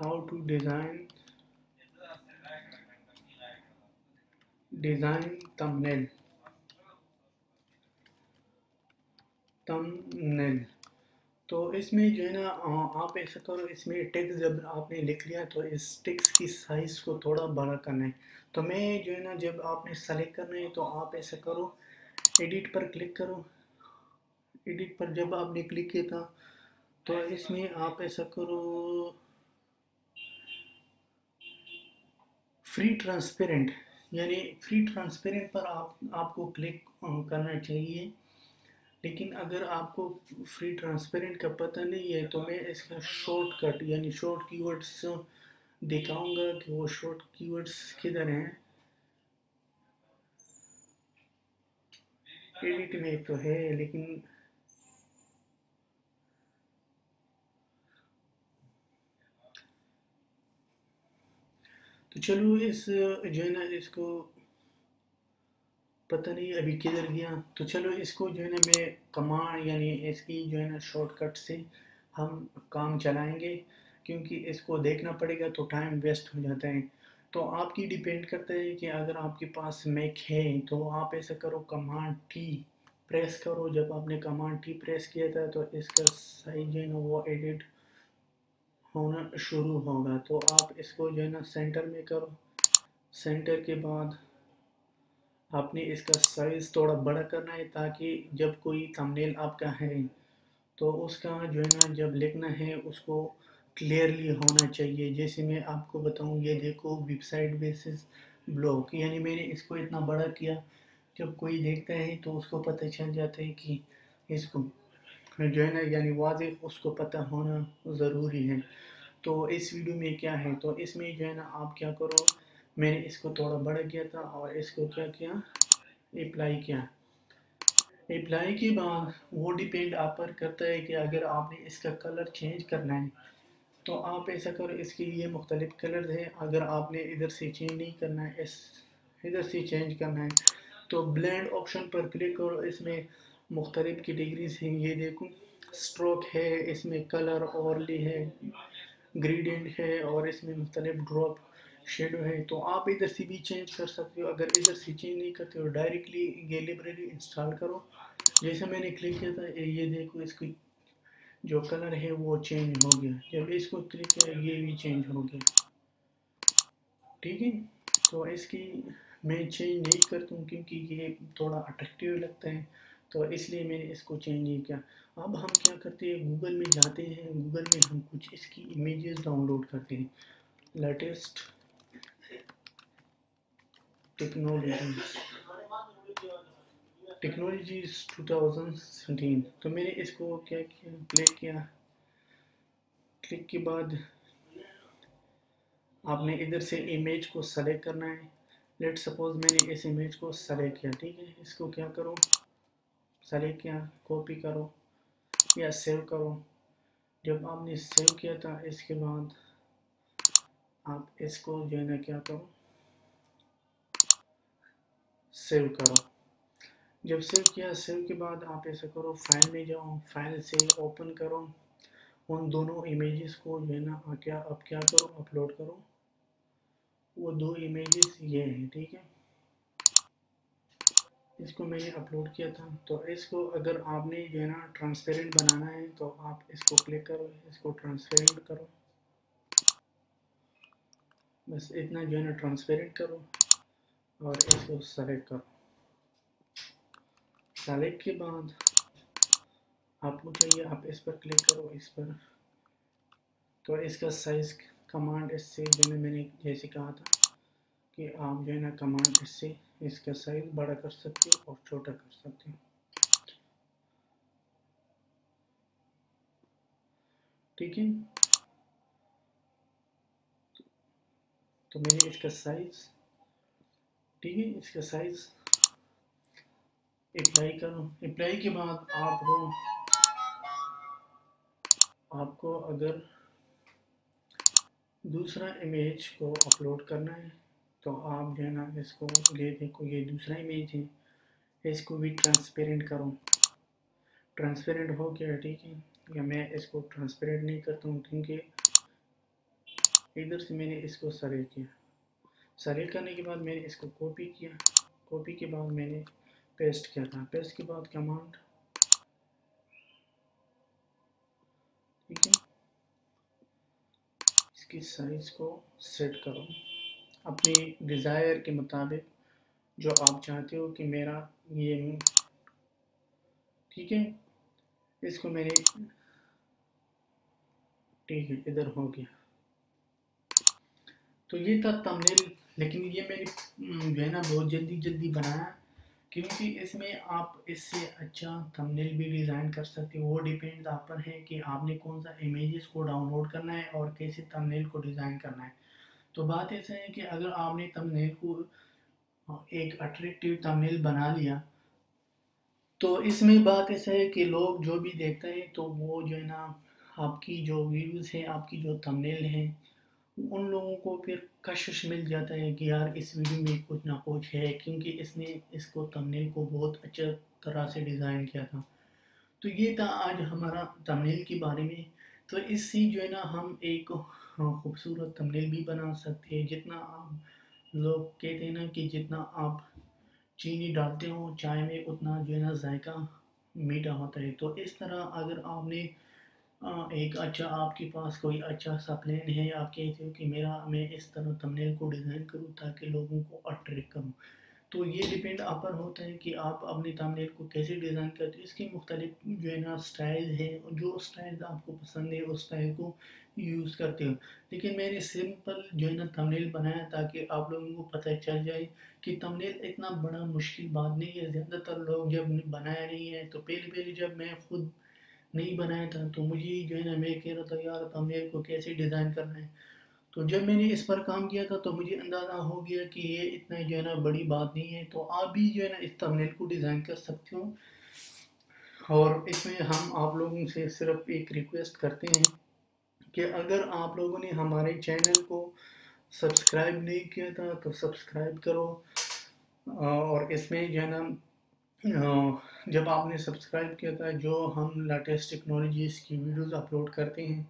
how to design thumbnail. تو اس میں جو ہے نا آپ ایسا کرو، اس میں ٹیکسٹ جب آپ نے لکھ لیا تو اس ٹیکسٹ کی سائز کو تھوڑا بڑا کرنا ہے. تو میں جو ہے نا جب آپ نے سلیکٹ کرنا ہے تو آپ ایسا کرو، ایڈٹ پر کلک کرو. ایڈٹ پر جب آپ نے کلک کیا تھا تو اس میں آپ ایسا کرو فری ٹرانسپیرنٹ، یعنی فری ٹرانسپیرنٹ پر آپ کو کلک کرنا چاہیے. لیکن اگر آپ کو فری ٹرانسپیرنٹ کا پتہ نہیں ہے تو میں اس کا شارٹ کٹ یعنی شارٹ کی ورڈز دکھاؤں گا کہ وہ شارٹ کی ورڈز کدھر ہیں. ایڈٹ میں تو ہے لیکن تو چلو اس جو ہے نا اس کو پتہ نہیں ابھی کدھر گیا. تو چلو اس کو جو ہے نا میں کمانڈ یعنی اس کی جو ہے نا شارٹ کٹ سے ہم کام چلائیں گے، کیونکہ اس کو دیکھنا پڑے گا تو ٹائم ویسٹ ہو جاتا ہے. تو آپ کی ڈیپینڈ کرتا ہے کہ اگر آپ کے پاس میک ہے تو آپ ایسا کرو کمانڈ ٹی پریس کرو. جب آپ نے کمانڈ ٹی پریس کیا تھا تو اس کا سائز جو ہے نا وہ ایڈٹ ہونا شروع ہوگا. تو آپ اس کو جو ہے نا سینٹر میں کرو. سینٹر کے بعد آپ نے اس کا سائز تھوڑا بڑا کرنا ہے تاکہ جب کوئی تھمبنیل آپ کا ہے تو اس کا جو ہے نا جب لکھنا ہے اس کو کلیئرلی ہونا چاہیے. جیسے میں آپ کو بتاؤں، یہ دیکھو ویب سائٹ بیسس بلاگ، یعنی میں نے اس کو اتنا بڑا کیا، جب کوئی دیکھتا ہے تو اس کو پتہ چل جاتا ہے کہ اس کو جو ہے نا یعنی واضح اس کو پتہ ہونا ضروری ہے. تو اس ویڈیو میں کیا ہے، تو اس میں جو ہے نا آپ کیا کرو، میں نے اس کو تھوڑا بڑا کیا تھا اور اس کو کیا کیا اپلائی کیا. اپلائی کے بعد وہ ڈیپینڈ آپ پر کرتا ہے کہ اگر آپ نے اس کا کلر چینج کرنا ہے تو آپ ایسا کرو. اس کے لیے مختلف کلرز ہیں. اگر آپ نے ادھر سے چینج نہیں کرنا ہے، ادھر سے چینج کرنا ہے تو بلینڈ آپشن پر کلک کرو. اس میں مختلف کیٹیگریز ہیں، یہ دیکھو سٹروک ہے، اس میں کلر اورلی ہے، گریڈینٹ ہے، اور اس میں مختلف ڈراپ شیڈو ہے. تو آپ ادھر سے بھی چینج کر سکتے ہو. اگر ادھر سے چینج نہیں کرتے ہو ڈائریکٹلی یہ لائبریری انسٹال کرو. جیسے میں نے کلک کیا تھا یہ دیکھو اس کی جو کلر ہے وہ چینج ہو گیا. جب اس کو کلک کیا یہ بھی چینج ہو گیا. ٹھیک ہے، تو اس کی میں چینج نہیں کرتا ہوں کیونکہ یہ تھوڑا اٹریکٹیو لگتا ہے، تو اس لیے میں نے اس کو چینج نہیں کیا. اب ہم کیا کرتے ہیں، گوگل میں جاتے ہیں. گوگل میں ہم کچھ اس کی امیجز ڈاؤن لوڈ کرتے ہیں. Latest technologies 2017. تو میں نے اس کو کیا کیا، کلک کیا. کلک کے بعد آپ نے ادھر سے امیج کو سلیکٹ کرنا ہے. لیٹ سپوز میں نے اس امیج کو سلیکٹ کیا. ٹھیک ہے، اس کو کیا کرو، سلیکٹ کیا، کاپی کرو یا سیو کرو. جب آپ نے سیو کیا تھا اس کے بعد آپ اس کو جو ہے نا کیا کرو، سیو کرو. جب سیو کیا، سیو کے بعد آپ ایسا کرو فائل میں جاؤ، فائل سے اوپن کرو. ان دونوں امیجز کو جو ہے نا اب کیا کرو، اپلوڈ کرو. وہ دو امیجز یہ ہیں. ٹھیک ہے، اس کو میں نے اپلوڈ کیا تھا. تو اس کو اگر آپ نے جو ہے نا ٹرانسپیرنٹ بنانا ہے تو آپ اس کو کلک کرو، اس کو ٹرانسپیرنٹ کرو. بس اتنا جو ہے نا ٹرانسپیرنٹ کرو اور اس کو سلیکٹ کرو. سلیکٹ کے بعد آپ کو چاہیے آپ اس پر کلک کرو، اس پر. تو اس کا سائز کمانڈ اس سے جو ہے نا میں نے جیسے کہا تھا کہ آپ جو ہے نا کمانڈ اس سے اس کا سائز بڑا کر سکتے ہو اور چھوٹا کر سکتے ہو. ٹھیک ہے، تو میں نے اس کا سائز، ٹھیک ہے، اس کا سائز اپلائی کرو. اپلائی کے بعد آپ کو اگر دوسرا امیج کو اپلوڈ کرنا ہے تو آپ جو ہے نا اس کو یہ دیکھو یہ دوسرا امیج ہے، اس کو بھی ٹرانسپیرنٹ کرو. ٹرانسپیرنٹ ہو گیا. ٹھیک ہے، یا میں اس کو ٹرانسپیرنٹ نہیں کرتا ہوں کیونکہ ادھر سے میں نے اس کو سلیکٹ کیا، سلیکٹ کرنے کے بعد میں نے اس کو کاپی کیا، کاپی کے بعد میں نے پیسٹ کیا تھا، پیسٹ کے بعد کمانڈ، ٹھیک ہے، اس کی سائز کو سیٹ کرو اپنی ڈیزائر کے مطابق جو آپ چاہتے ہو کہ میرا یہ، ٹھیک ہے، اس کو میں نے، ٹھیک ہے، ادھر ہو گیا۔ تو یہ تھا تمبنیل، لیکن یہ میں نے جو ہے نا بہت جلدی بنایا، کیونکہ اس میں آپ اس سے اچھا تمبنیل بھی ڈیزائن کر سکتے ہو، وہ ڈیپینڈ آپ پر ہے کہ آپ نے کون سا امیجز کو ڈاؤن لوڈ کرنا ہے اور کیسے تمبنیل کو ڈیزائن کرنا ہے۔ تو بات ایسا ہے کہ اگر آپ نے تمبنیل کو ایک اٹریکٹیو تمبنیل بنا لیا، تو اس میں بات ایسا ہے کہ لوگ جو بھی دیکھتے ہیں تو وہ جو ہے نا آپ کی جو ویڈیوز ہیں، آپ کی جو تمبنیل ہیں، ان لوگوں کو پھر کشش مل جاتا ہے کہ یار اس ویڈیو میں کچھ نہ کچھ ہے، کیونکہ اس نے اس کو تمبنیل کو بہت اچھا طرح سے ڈیزائن کیا تھا۔ تو یہ تھا آج ہمارا تمبنیل کے بارے میں۔ تو اس سے جو ہے نا ہم ایک خوبصورت تمبنیل بھی بنا سکتے ہیں۔ جتنا آپ لوگ کہتے ہیں نا کہ جتنا آپ چینی ڈالتے ہو چائے میں اتنا جو ہے نا ذائقہ میٹھا ہوتا ہے۔ تو اس طرح اگر آپ نے ایک اچھا، آپ کے پاس کوئی اچھا سا پلان ہے، آپ کہتے ہو کہ میں اس طرح تمبنیل کو ڈیزائن کروں تاکہ لوگوں کو اٹریکٹ کروں، تو یہ ڈیپینڈ آپ پر ہوتا ہے کہ آپ اپنے تمبنیل کو کیسے ڈیزائن کرتے ہیں۔ اس کے مختلف جو ہے نا سٹائل ہے، جو سٹائل آپ کو پسند ہے اس سٹائل کو یوز کرتے ہو، لیکن میں نے سمپل جو ہے نا تمبنیل بنایا تاکہ آپ لوگوں کو پتہ چل جائے کہ تمبنیل اتنا بڑا مشکل بات نہیں ہے۔ زیادہ تر لوگ جب بنایا نہیں ہے تو پہلے جب میں خود نہیں بنایا تھا تو مجھے جو ہے نا میں کہہ رہا تھا یار تمبنیل کو کیسے ڈیزائن کرنا ہے، تو جب میں نے اس پر کام کیا تھا تو مجھے اندازہ ہو گیا کہ یہ اتنا جو ہے نا بڑی بات نہیں ہے۔ تو آپ بھی جو ہے نا اس تمبنیل کو ڈیزائن کر سکتے ہو، اور اس میں ہم آپ لوگوں سے صرف ایک ریکویسٹ کرتے ہیں کہ اگر آپ لوگوں نے ہمارے چینل کو سبسکرائب نہیں کیا تھا تو سبسکرائب کرو، اور اس میں جو ہے نا جب آپ نے سبسکرائب کیا تھا، جو ہم لیٹسٹ ٹیکنالوجیز کی ویڈیوز اپلوڈ کرتے ہیں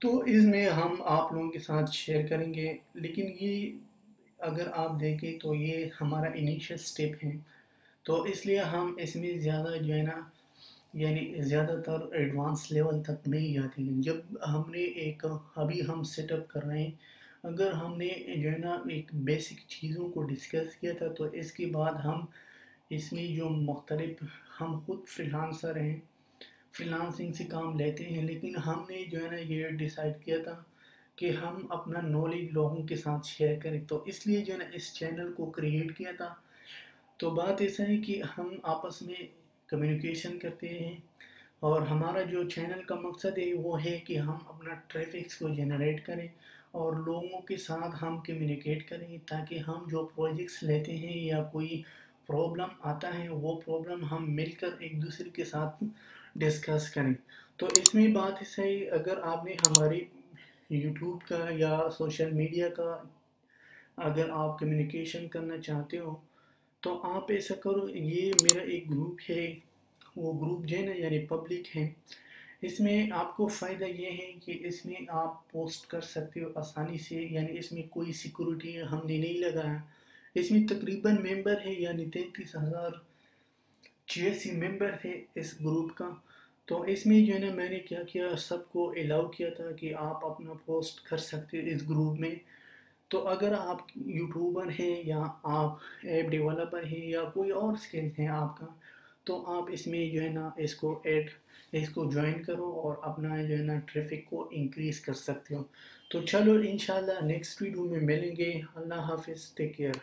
تو اس میں ہم آپ لوگوں کے ساتھ شیئر کریں گے، لیکن یہ اگر آپ دیکھیں تو یہ ہمارا انیشیل سٹیپ ہے، تو اس لیے ہم اس میں زیادہ جو ہے نا یعنی زیادہ تر ایڈوانس لیول تک نہیں جاتے ہیں۔ جب ہم نے ایک ابھی ہم سیٹ اپ کر رہے ہیں، اگر ہم نے جو ہے نا ایک بیسک چیزوں کو ڈسکس کیا تھا تو اس کے بعد ہم اس میں جو مختلف، ہم خود فری لانسر ہیں، فری لانسنگ سے کام لیتے ہیں، لیکن ہم نے جو ہے نا یہ ڈیسائیڈ کیا تھا کہ ہم اپنا نالج لوگوں کے ساتھ شیئر کریں، تو اس لیے جو ہے نا اس چینل کو کریٹ کیا تھا۔ تو بات ایسا ہے کہ ہم آپس میں کمیونیکیشن کرتے ہیں، اور ہمارا جو چینل کا مقصد ہے وہ ہے کہ ہم اپنا ٹریفکس کو جنریٹ کریں اور لوگوں کے ساتھ ہم کمیونیکیٹ کریں، تاکہ ہم جو پروجیکٹس لیتے ہیں یا کوئی پرابلم آتا ہے وہ پرابلم ہم مل کر ایک دوسرے کے ساتھ ڈسکس کریں۔ تو اس میں بات ایسا ہے، اگر آپ نے ہماری یوٹیوب کا یا سوشل میڈیا کا اگر آپ کمیونیکیشن کرنا چاہتے ہو تو آپ ایسا کرو، یہ میرا ایک گروپ ہے، وہ گروپ جو ہے نا یعنی پبلک ہے، اس میں آپ کو فائدہ یہ ہے کہ اس میں آپ پوسٹ کر سکتے ہو آسانی سے، یعنی اس میں کوئی سیکورٹی ہم نے نہیں لگایا۔ اس میں تقریباً ممبر ہے یعنی 33,086 ممبر ہے اس گروپ کا۔ تو اس میں جو ہے نا میں نے کیا کیا، سب کو الاؤ کیا تھا کہ آپ اپنا پوسٹ کر سکتے اس گروپ میں۔ تو اگر آپ یوٹیوبر ہیں یا آپ ایپ ڈیولپر ہیں یا کوئی اور سکل ہے آپ کا، تو آپ اس میں جو ہے نا اس کو جوائن کرو اور اپنا جو ہے نا ٹریفک کو انکریز کر سکتے ہو۔ تو چلو انشاءاللہ نیکسٹ ویڈیو میں ملیں گے۔ اللہ حافظ، ٹیک کیئر۔